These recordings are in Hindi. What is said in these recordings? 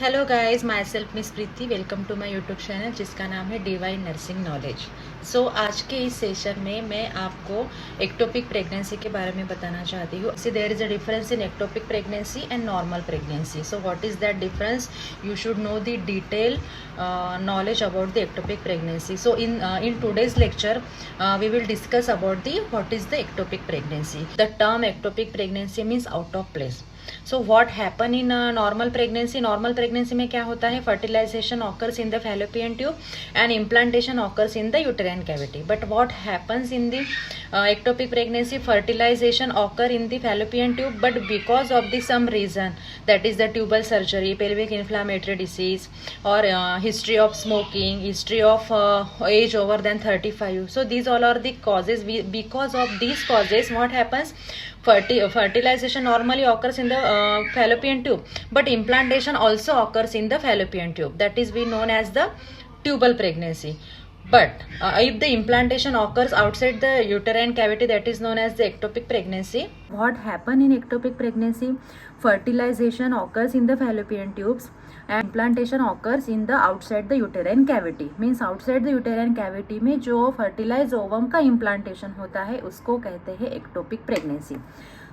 Hello guys, myself miss Preeti. Welcome to my YouTube channel जिसका नाम है डिवाइन नर्सिंग नॉलेज। सो आज के इस सेशन में मैं आपको एक्टोपिक प्रेगनेंसी के बारे में बताना चाहती हूँ। See there is a difference in ectopic pregnancy and normal pregnancy. So what is that difference? You should know the detail knowledge about the ectopic pregnancy. So in today's lecture we will discuss about the what is the ectopic pregnancy. The term ectopic pregnancy means out of place. So what happen in normal pregnancy? Normal pregnancy में क्या होता है? Fertilization occurs in the fallopian tube and implantation occurs in the uterine cavity. But what happens in the ectopic pregnancy? Fertilization occur in the fallopian tube, but because of the some reason, that is the tubal surgery, pelvic inflammatory disease, or history of smoking, history of age over than 35. So these all are the causes. Because of these causes, what happens? Fertilization normally occurs in the fallopian tube, but implantation also occurs in the fallopian tube. That is we known as the tubal pregnancy. But if the implantation occurs outside the uterine cavity, that is known as the ectopic pregnancy. What happen in ectopic pregnancy? Fertilization occurs in the fallopian tubes and implantation occurs in the outside the uterine cavity. Means outside the uterine cavity में जो fertilized ovum का implantation होता है उसको कहते हैं ectopic pregnancy.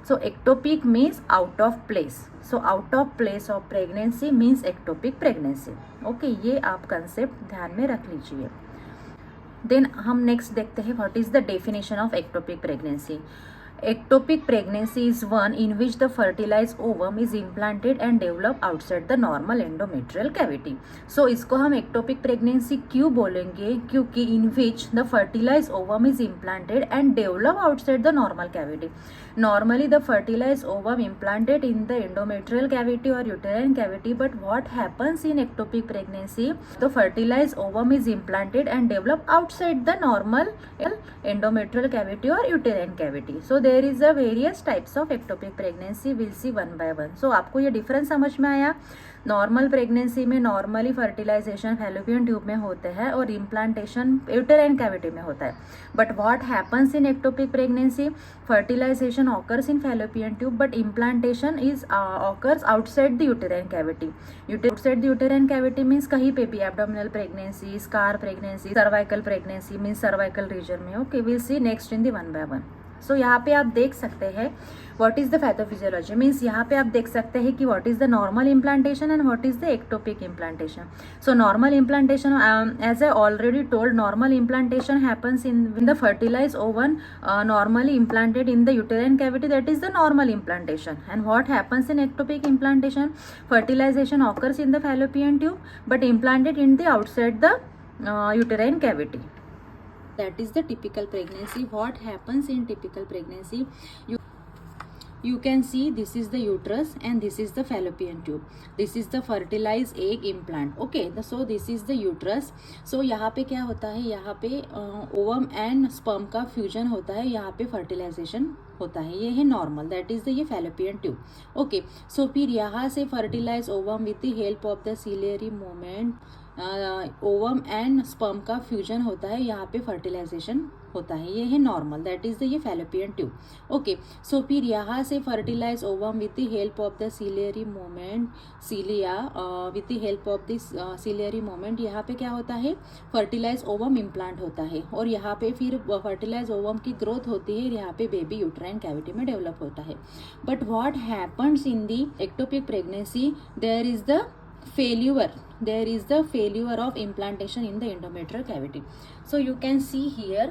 So ectopic means out of place. So out of place of pregnancy means ectopic pregnancy. Okay, ये आप concept ध्यान में रख लीजिए. देन हम नेक्स्ट देखते हैं what is the definition of ectopic pregnancy. Ectopic pregnancy is one in which the fertilized ovum is implanted and developed outside the normal endometrial cavity. So इसको हम ectopic pregnancy क्यों बोलेंगे? क्योंकि in which the fertilized ovum is implanted and developed outside the normal cavity. Normally the fertilized ovum implanted in the endometrial cavity or uterine cavity, but what happens in ectopic pregnancy? The fertilized ovum is implanted and developed outside the normal endometrial cavity or uterine cavity. So there is a various types of ectopic pregnancy. We'll see one by one. So आपको ये डिफरेंस समझ में आया? नॉर्मल प्रेगनेंसी में नॉर्मली फर्टिलाइजेशन फैलोपियन ट्यूब में होते हैं और इम्प्लांटेशन यूटेराइन कैविटी में होता है. But what happens in ectopic pregnancy? Fertilization occurs in fallopian tube but implantation is occurs outside the uterine cavity. Outside the uterine cavity means कहीं पे भी, abdominal pregnancy, scar pregnancy, cervical pregnancy means cervical region में. Okay, will see next in the one by one. So यहाँ पे आप देख सकते हैं what is the pathophysiology. Means यहाँ पे आप देख सकते हैं कि what is the normal implantation and what is the ectopic implantation. So normal implantation, as I already told, normal implantation happens in the fertilised ovum normally implanted in the uterine cavity. That is the normal implantation. And what happens in ectopic implantation? Fertilization occurs in the fallopian tube but implanted in the outside the uterine cavity. That is the typical pregnancy. What happens in typical pregnancy? You can see this is the uterus and this is the fallopian tube. This is the fertilized egg implant. Okay, so this is the uterus. So यहाँ पे क्या होता है? यहाँ पे ओवम एंड स्पर्म का फ्यूजन होता है, यहाँ पे फर्टिलाइजेशन होता है. ये है नॉर्मल, दैट इज द ये फैलोपियन ट्यूब. ओके, सो फिर यहाँ से fertilise ovum with the help of the ciliary movement ovum and sperm का फ्यूजन होता है, यहाँ पे फर्टिलाइजेशन होता है. ये है नॉर्मल, दैट इज द ये फैलोपियन ट्यूब. ओके, सो फिर यहाँ से fertilise ovum with the help of the ciliary movement, cilia with the help of this ciliary movement यहाँ पे क्या होता है? फर्टिलाइज ओवम इम्प्लांट होता है और यहाँ पे फिर फर्टिलाइज ओवम की ग्रोथ होती है, यहाँ पे बेबी यूट्राइन कैविटी में डेवलप होता है. But what happens in the ectopic pregnancy? there is the failure of implantation in the endometrial cavity. So you can see here,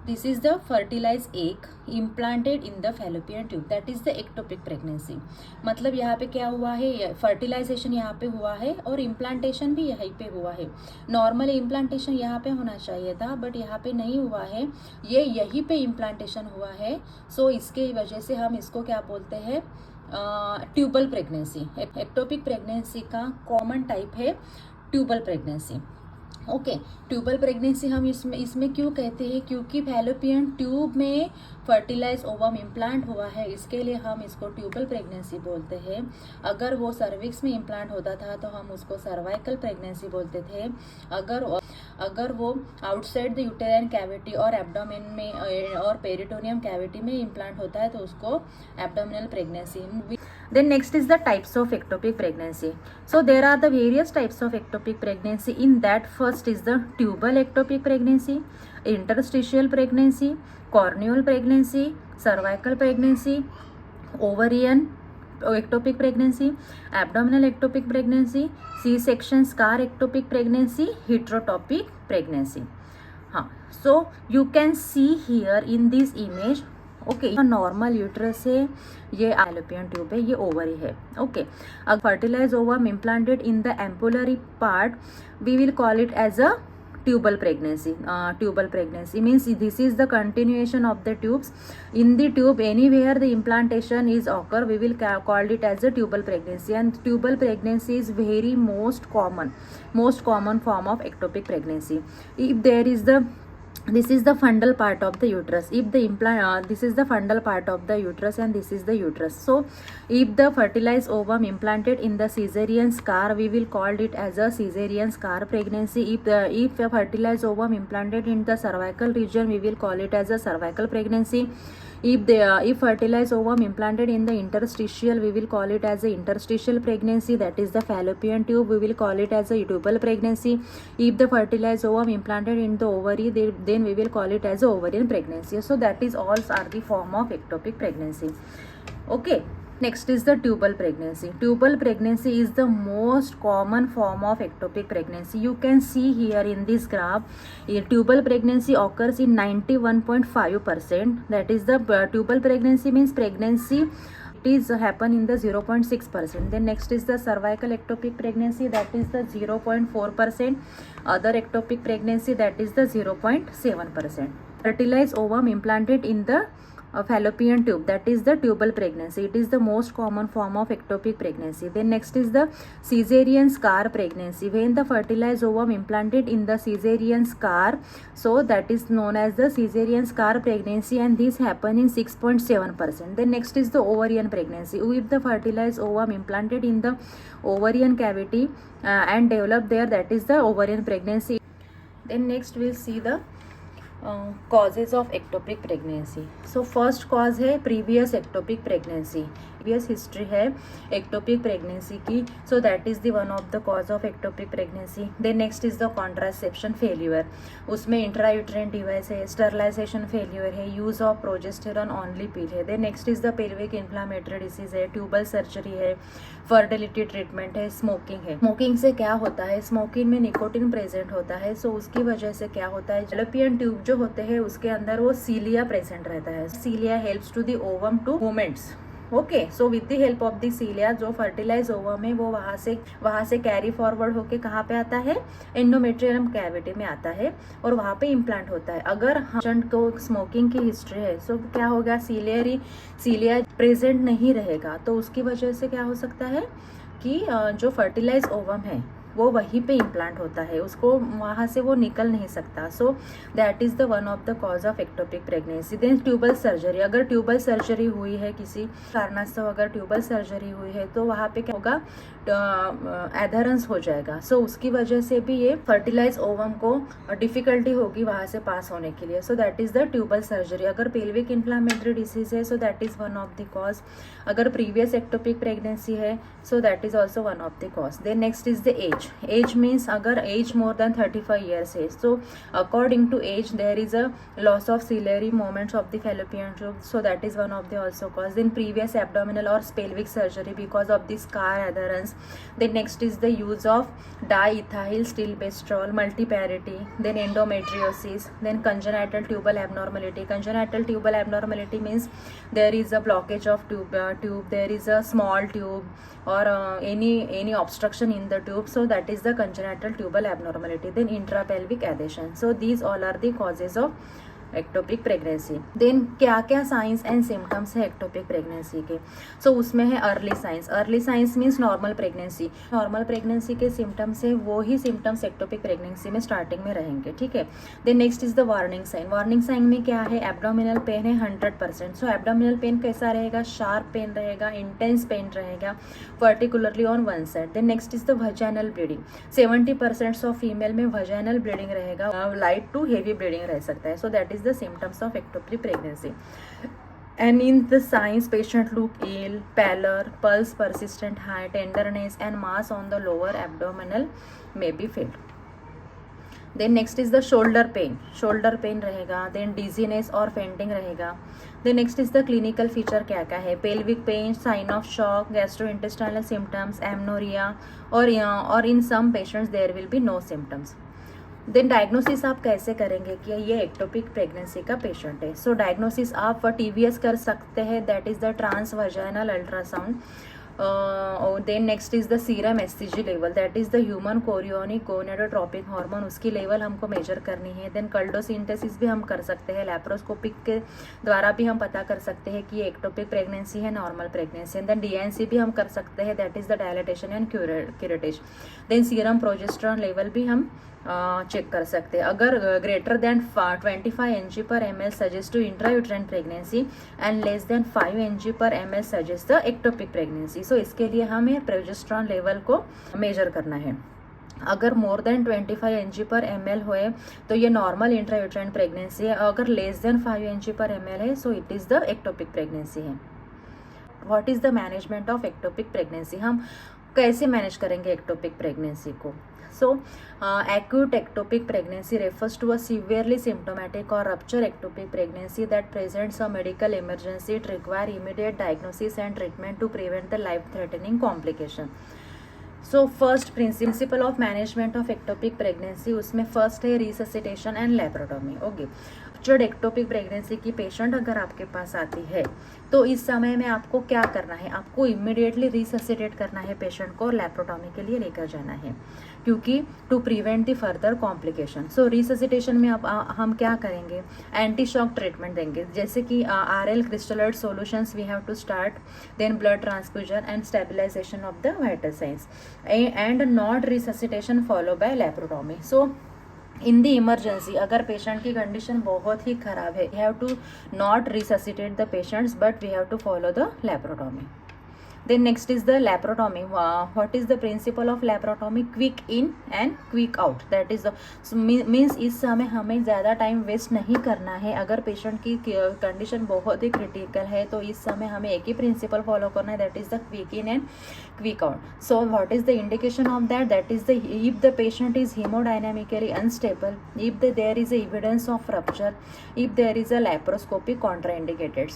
this is the fertilized egg implanted in the fallopian tube. That is the ectopic pregnancy. मतलब यहाँ पे क्या हुआ है? फर्टिलाइजेशन यहाँ पे हुआ है और इम्प्लांटेशन भी यहीं पे हुआ है. नॉर्मली इम्प्लांटेशन यहाँ पे होना चाहिए था बट यहाँ पे नहीं हुआ है, ये यहीं पे इम्प्लांटेशन हुआ है. सो इसके वजह से हम इसको क्या बोलते हैं? Tubal pregnancy. एक्टोपिक प्रेगनेंसी का कॉमन टाइप है tubal pregnancy. Okay, tubal pregnancy हम इसमें क्यों कहते हैं? क्योंकि फैलोपियन ट्यूब में फर्टिलाइज ओवम इम्प्लांट हुआ है, इसके लिए हम इसको ट्यूबल प्रेगनेंसी बोलते हैं. अगर वो सर्विक्स में इम्प्लांट होता था तो हम उसको सर्वाइकल प्रेगनेंसी बोलते थे. अगर वो आउटसाइड द यूटेराइन कैविटी और एब्डोमेन में और पेरिटोनियम कैविटी में इम्प्लांट होता है तो उसको abdominal pregnancy. Then next is the types of ectopic pregnancy. So there are the various types of ectopic pregnancy. In that, first is the tubal ectopic pregnancy, interstitial pregnancy, corneal pregnancy, cervical pregnancy, ovarian ectopic pregnancy, abdominal ectopic pregnancy, C-section scar ectopic pregnancy, heterotopic pregnancy. हाँ, so you can see here in this image, okay, normal uterus है, ये फैलोपियन ट्यूब है, ये ओवरी है. ओके, अगर fertilise ovum implanted in the ampullary part, we will call it as a tubal pregnancy. Tubal pregnancy means this is the continuation of the tubes. In the tube, anywhere the implantation is occur, we will call it as a tubal pregnancy. And tubal pregnancy is very most common form of ectopic pregnancy. If there is the this is the fundal part of the uterus. If the implant this is the fundal part of the uterus and this is the uterus. So if the fertilized ovum implanted in the caesarean scar, we will call it as a caesarean scar pregnancy. If a fertilized ovum implanted in the cervical region, we will call it as a cervical pregnancy. If fertilized ovum implanted in the interstitial, we will call it as a interstitial pregnancy, that is the fallopian tube, we will call it as a tubal pregnancy. If the fertilized ovum implanted in the ovary, then we will call it as a ovarian pregnancy. So that is all are the form of ectopic pregnancy. Okay, next is the tubal pregnancy. Tubal pregnancy is the most common form of ectopic pregnancy. You can see here in this graph, tubal pregnancy occurs in 91.5%. That is the tubal pregnancy means pregnancy it is happen in the 0.6%. Then next is the cervical ectopic pregnancy, that is the 0.4%. Other ectopic pregnancy, that is the 0.7%. Fertilized ovum implanted in the fallopian tube, that is the tubal pregnancy. It is the most common form of ectopic pregnancy. Then next is the caesarean scar pregnancy, when the fertilized ovum implanted in the caesarean scar, so that is known as the caesarean scar pregnancy, and this happen in 6.7%. Then next is the ovarian pregnancy, if the fertilized ovum implanted in the ovarian cavity and developed there, that is the ovarian pregnancy. Then next we'll see the causes of ectopic pregnancy. So first cause है previous ectopic pregnancy, previous history है ectopic pregnancy की, so that is the one of the cause of ectopic pregnancy. Then next is the contraception failure, उसमें intrauterine device है, sterilization failure है, use of progesterone only pill है. Then next is the pelvic inflammatory disease है, tubal surgery है, fertility treatment है, smoking है. Smoking से क्या होता है, smoking में निकोटिन प्रेजेंट होता है, so उसकी वजह से क्या होता है, fallopian ट्यूब जो होते हैं उसके अंदर वो सीलिया प्रेजेंट रहता है. Cilia helps to the ovum to movements. Okay, so with the help of the cilia जो फर्टिलाइज ओवम है वो वहाँ से कैरी फॉरवर्ड होके कहाँ पे आता है, एंडोमेट्रियम कैविटी में आता है और वहाँ पे इम्प्लांट होता है. अगर पेशेंट को स्मोकिंग की हिस्ट्री है, सो क्या होगा, सीलिया प्रेजेंट नहीं रहेगा, तो उसकी वजह से क्या हो सकता है कि जो फर्टिलाइज ओवम है वो वहीं पे इम्प्लांट होता है, उसको वहाँ से वो निकल नहीं सकता. So that is the one of the cause of ectopic pregnancy. Then tubal surgery, अगर ट्यूबल सर्जरी हुई है किसी कारणवश, अगर ट्यूबल सर्जरी हुई है तो वहाँ पे क्या होगा, एडहेरेंस हो जाएगा. सो उसकी वजह से भी ये फर्टिलाइज ओवम को डिफिकल्टी होगी वहाँ से पास होने के लिए. So that is the tubal surgery. अगर पेल्विक इन्फ्लामेटरी डिसीज है, so that is one of the cause. अगर प्रीवियस एक्टोपिक प्रेगनेंसी है, so that is also one of the cause. Then next is the age means अगर एज मोर देन 35 years है, so according to age there is a loss of ciliary moments of the fallopian tube, so that is one of the also cause. Then previous abdominal और pelvic surgery because of the scar adherence. Then next is the use of diethyl stilbestrol, multiparity, then endometriosis, then congenital tubal abnormality. Congenital tubal abnormality means there is a blockage of tube, there is a small tube or any obstruction in the tube, so that is the congenital tubal abnormality. Then intrapelvic adhesion. So these all are the causes of ectopic pregnancy. Then क्या क्या साइंस एंड सिम्टम्स है एक्टोपिक प्रेगनेंसी के. सो उसमें है early signs. Early signs means normal pregnancy. Normal pregnancy के सिम्टम्स है वो ही सिम्टम्स एक्टोपिक प्रेगनेंसी में स्टार्टिंग में रहेंगे, ठीक है. Then next is the warning sign. Warning sign में क्या है, एब्डोमिनल पेन है 100%. सो एब्डोमिनल पेन कैसा रहेगा, शार्प पेन रहेगा, इंटेंस पेन रहेगा, particularly on one side. Then next is the vaginal bleeding. 70% of female में वजाइनल ब्लीडिंग रहेगा, लाइट टू हेवी ब्लीडिंग रह सकता है. So that is the symptoms of ectopic pregnancy. And in the signs, patient look ill, pallor, pulse persistent high, tenderness and mass on the lower abdominal may be felt. Then next is the shoulder pain रहेगा. देन डिजीनेस और फेंटिंग रहेगा. Then next is the clinical feature क्या क्या है. Pelvic pain, sign of shock, gastrointestinal symptoms, amenorrhea और in some patients there will be no symptoms. Then diagnosis आप कैसे करेंगे कि ये एक्टोपिक प्रेगनेंसी का पेशेंट है. सो डायग्नोसिस आप TVS कर सकते हैं, that is the transvaginal ultrasound. Then next is the serum SCG level, that is the human chorionic gonadotropic hormone, उसकी लेवल हमको मेजर करनी है. देन कल्डोसिंथेसिस भी हम कर सकते हैं, लैप्रोस्कोपिक के द्वारा भी हम पता कर सकते हैं कि ये एक्टोपिक प्रेगनेंसी है, नॉर्मल प्रेगनेंसी. देन DNC भी हम कर सकते हैं, that is the dilatation and curettage. Then serum progesterone level भी हम चेक कर सकते हैं. अगर greater than 25 mg/ml suggest to intrauterine pregnancy and less than 5 mg/ml suggest the ectopic pregnancy. So इसके लिए हमें प्रोजेस्टेरॉन लेवल को मेजर करना है. अगर मोर देन 25 mg/ml हुए तो ये नॉर्मल इंट्रायूट्राइन प्रेगनेंसी है. अगर लेस देन 5 mg/ml है so it is the ectopic pregnancy है. What is the management of ectopic pregnancy. हम कैसे मैनेज करेंगे एक्टोपिक प्रेगनेंसी को. So, acute ectopic pregnancy refers to a severely symptomatic or rupture ectopic pregnancy that presents a medical emergency. It requires immediate diagnosis and treatment to prevent the life-threatening complication. So, first principle of management of ectopic pregnancy, उसमें first है resuscitation and laparotomy. Okay. Ruptured ectopic pregnancy की पेशेंट अगर आपके पास आती है तो इस समय में आपको क्या करना है. आपको इमिडिएटली रिससिटेट करना है पेशेंट को और लैप्रोटॉमी के लिए लेकर जाना है, क्योंकि to prevent the further complication. So resuscitation में अब हम क्या करेंगे, एंटी शॉक ट्रीटमेंट देंगे, जैसे कि RL crystalloid solutions we have to start. Then blood transfusion and stabilization of the vital signs and not resuscitation follow by laparotomy. So in the emergency अगर पेशेंट की कंडीशन बहुत ही खराब है, you have to not resuscitate the patients but we have to follow the laparotomy. Then next is the laparotomy. What is the principle of laparotomy? Quick in and quick out. That is the means इस समय हमें ज़्यादा टाइम वेस्ट नहीं करना है. अगर पेशेंट की कंडीशन बहुत ही क्रिटिकल है तो इस समय हमें एक ही प्रिंसिपल फॉलो करना है, that is the quick in and quick out. So what is the indication of that, that is the if the patient is hemodynamically unstable, if there is evidence of rupture, if there is a laparoscopic contraindicated.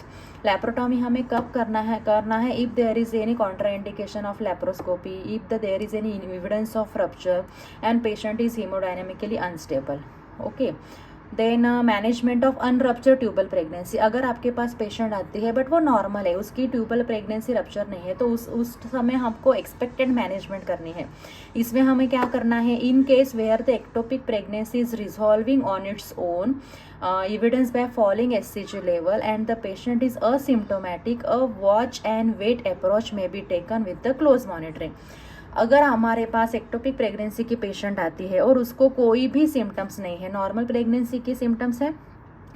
Laparotomy हमें कब करना है if there is any contraindication of laparoscopy, if there is any evidence of rupture and patient is hemodynamically unstable. Okay. Then management of unrupture tubal pregnancy. अगर आपके पास पेशेंट आती है बट वो नॉर्मल है, उसकी ट्यूबल प्रेगनेंसी रप्चर नहीं है, तो उस समय हमको एक्सपेक्टेड मैनेजमेंट करनी है. इसमें हमें क्या करना है, in case where the ectopic pregnancy is resolving on its own evidence by falling SCG level and the patient is asymptomatic, a watch and wait approach may be taken with the close monitoring. अगर हमारे पास एक्टोपिक प्रेगनेंसी की पेशेंट आती है और उसको कोई भी सिम्टम्स नहीं है, नॉर्मल प्रेगनेंसी की सिम्टम्स है,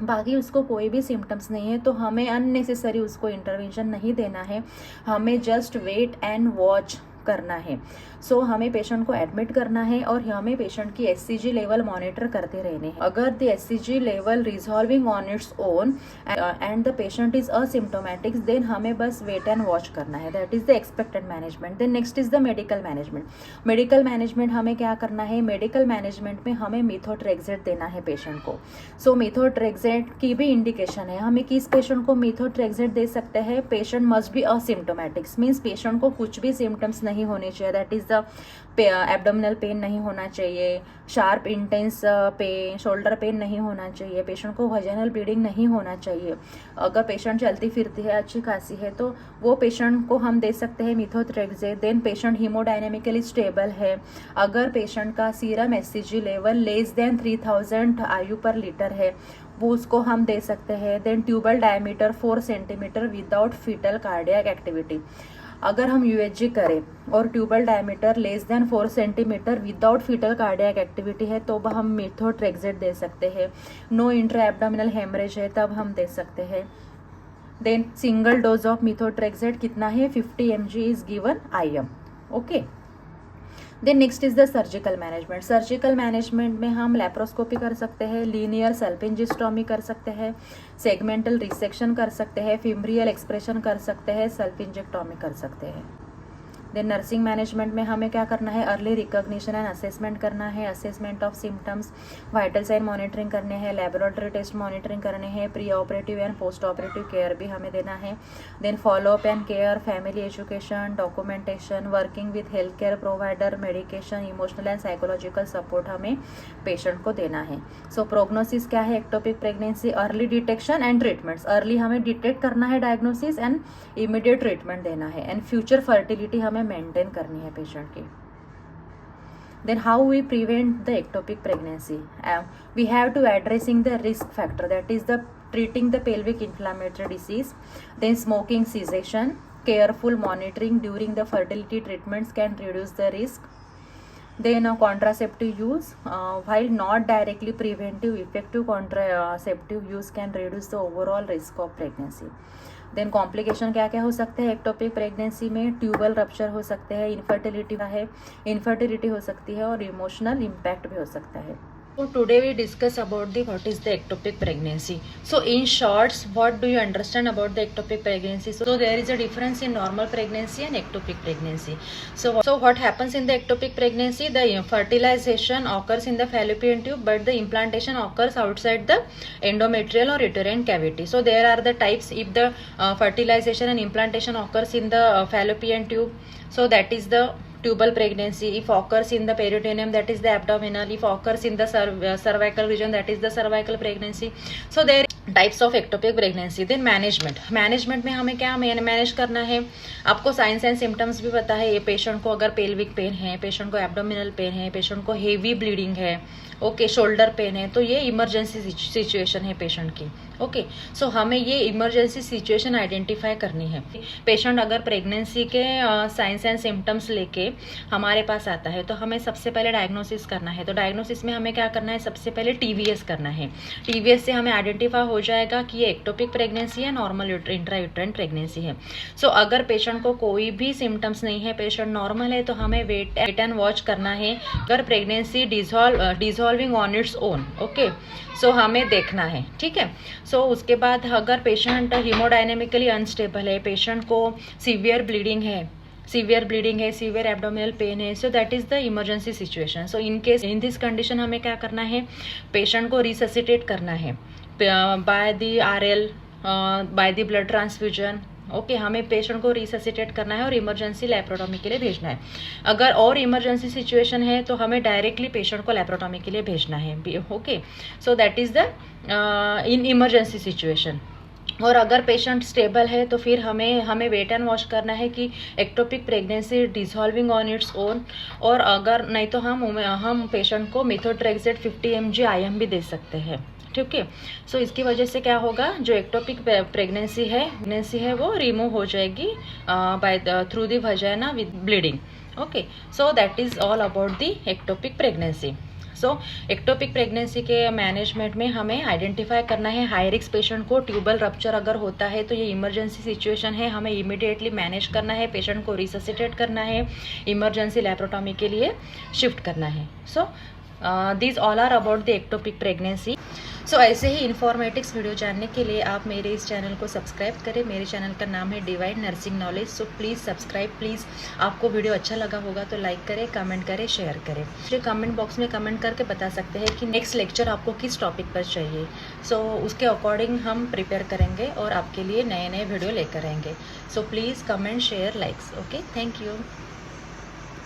बाकी उसको कोई भी सिम्टम्स नहीं है, तो हमें अननेसेसरी उसको इंटरवेंशन नहीं देना है. हमें जस्ट वेट एंड वॉच करना है. सो हमें पेशेंट को एडमिट करना है और हमें पेशेंट की SCG लेवल मॉनिटर करते रहने हैं. अगर the SCG level resolving on its own and the patient is asymptomatic, then हमें बस वेट एंड वॉच करना है. That is the expected management. Then next is the medical management. Medical management हमें क्या करना है, मेडिकल मैनेजमेंट में हमें मेथोट्रेक्सेट देना है पेशेंट को. सो मेथोट्रेक्सेट की भी इंडिकेशन है. हमें किस पेशेंट को मेथोट्रेक्सेट दे सकते हैं, patient must be asymptomatic, means patient को कुछ भी सिम्टम्स नहीं होने चाहिए. That is the abdominal pain नहीं होना चाहिए, sharp intense pen, shoulder pain नहीं होना चाहिए, पेशेंट को वजाइनल ब्लीडिंग नहीं होना चाहिए. अगर पेशेंट चलती फिरती है, अच्छी खासी है, तो वो पेशेंट को हम दे सकते हैं methotrexate. Then patient hemodynamically stable है, अगर पेशेंट का serum SCG level less than 3000 IU पर लीटर है, वो उसको हम दे सकते हैं. Then tubal diameter 4 centimetre without fetal cardiac activity. अगर हम UHG करें और tubal diameter less than 4 centimetre without fetal cardiac activity है तो हम मेथोट्रेक्सेट दे सकते हैं. नो इंट्रा एब्डोमिनल हेमरेज है तब हम दे सकते हैं. Then single dose of methotrexate कितना है, 50 mg is given IM. Okay. Then next is the surgical management. Surgical management में हम लेप्रोस्कोपी कर सकते हैं, लीनियर सल्पिंजिस्टोमी कर सकते हैं, सेगमेंटल रिसेक्शन कर सकते हैं, फिम्ब्रियल एक्सप्रेशन कर सकते हैं, सल्पिंजेक्टोमी कर सकते हैं। देन नर्सिंग मैनेजमेंट में हमें क्या करना है, अर्ली रिकॉग्निशन एंड असेसमेंट करना है, assessment of symptoms, vital sign monitoring करने हैं, लेबोरेटरी टेस्ट मॉनिटरिंग करने हैं, pre operative and post operative care भी हमें देना है। Then followup and care, family education, documentation, working with health care provider, medication, emotional and psychological support हमें पेशेंट को देना है। सो प्रोग्नोसिस क्या है ectopic pregnancy, early detection and treatments, early हमें डिटेक्ट करना है डायग्नोसिस एंड इमीडिएट ट्रीटमेंट देना है, एंड फ्यूचर फर्टिलिटी हमें मेंटेन करनी है पेशेंट की। Then how we prevent the ectopic pregnancy? We have to addressing the risk factor, that is the treating the pelvic inflammatory disease, then smoking cessation, careful monitoring during the fertility treatments can reduce the risk. Then contraceptive use, while not directly preventive, effective contraceptive use can reduce the overall risk of pregnancy. Then complication क्या क्या हो सकते हैं एक्टोपिक प्रेगनेंसी में, ट्यूबल रप्चर हो सकते हैं, इनफर्टिलिटी हो सकती है और इमोशनल इम्पैक्ट भी हो सकता है। So today we discuss about the what is the ectopic pregnancy. So in shorts, what do you understand about the ectopic pregnancy? So there is a difference in normal pregnancy and ectopic pregnancy. So what happens in the ectopic pregnancy? The fertilization occurs in the fallopian tube, but the implantation occurs outside the endometrial or uterine cavity. So there are the types. If the fertilization and implantation occurs in the fallopian tube, so that is the tubal pregnancy. If occurs in the peritoneum, that is the abdominal. If occurs in the cervical region, that is the cervical pregnancy. So there types of ectopic pregnancy. Then management में हमें क्या मैनेज करना है, आपको साइंस एंड सिम्टम्स भी पता है। ये पेशेंट को अगर पेल्विक पेन है, पेशेंट को एब्डोमिनल पेन है, पेशेंट को हेवी ब्लीडिंग है, ओके, शोल्डर पेन है, तो ये इमरजेंसी सिचुएशन है पेशेंट की। ओके, सो हमें ये इमरजेंसी सिचुएशन आइडेंटिफाई करनी है। पेशेंट अगर प्रेगनेंसी के साइंस एंड सिम्टम्स लेके हमारे पास आता है तो हमें सबसे पहले डायग्नोसिस करना है। तो डायग्नोसिस में हमें क्या करना है, सबसे पहले TVS करना है। TVS से हमें आइडेंटिफाई हो जाएगा कि ये एक्टोपिक प्रेगनेंसी है, नॉर्मल इंट्रायूटेराइन प्रेगनेंसी है। सो अगर पेशेंट को कोई भी सिम्टम्स नहीं है, पेशेंट नॉर्मल है, तो हमें वेट एंड वॉच करना है। अगर pregnancy dissolving on its own, okay, so हमें देखना है, ठीक है। सो उसके बाद अगर पेशेंट हीमोडायनेमिकली अनस्टेबल है, पेशेंट को सीवियर ब्लीडिंग है, सीवियर एब्डोमिनल पेन है, so that is the emergency situation. So in this condition हमें क्या करना है, पेशेंट को रिससिटेट करना है by the RL, by the blood transfusion. Okay, हमें पेशेंट को रिससिटेट करना है और इमरजेंसी लेप्रोटॉमी के लिए भेजना है। अगर और इमरजेंसी सिचुएशन है तो हमें डायरेक्टली पेशेंट को लेप्रोटॉमी के लिए भेजना है। Okay, so that is the in emergency situation. और अगर पेशेंट स्टेबल है तो फिर हमें वेट एंड वॉच करना है कि ectopic pregnancy dissolving on its own, और अगर नहीं तो हम पेशेंट को मेथोट्रेक्सेट 50 mg IM भी दे सकते हैं, ठीक है। सो इसकी वजह से क्या होगा, जो एक्टोपिक प्रेगनेंसी है वो रिमूव हो जाएगी by through the vagina with bleeding. Okay, so that is all about the ectopic pregnancy. So ectopic pregnancy के मैनेजमेंट में हमें आइडेंटिफाई करना है हाई रिस्क पेशेंट को ट्यूबल रप्चर अगर होता है तो ये इमरजेंसी सिचुएशन है, हमें इमीडिएटली मैनेज करना है, पेशेंट को रिससिटेट करना है, इमरजेंसी लेप्रोटॉमी के लिए शिफ्ट करना है। So these all are about the ectopic pregnancy. So ऐसे ही इन्फॉर्मेटिक्स वीडियो जानने के लिए आप मेरे इस चैनल को सब्सक्राइब करें। मेरे चैनल का नाम है divine nursing knowledge. So please subscribe, please. आपको वीडियो अच्छा लगा होगा तो लाइक करें, कमेंट करें, शेयर करें। मुझे कमेंट बॉक्स में कमेंट करके बता सकते हैं कि नेक्स्ट लेक्चर आपको किस टॉपिक पर चाहिए। सो उसके अकॉर्डिंग हम प्रिपेयर करेंगे और आपके लिए नए वीडियो लेकर आएंगे। So please comment, share, likes. Okay, thank you.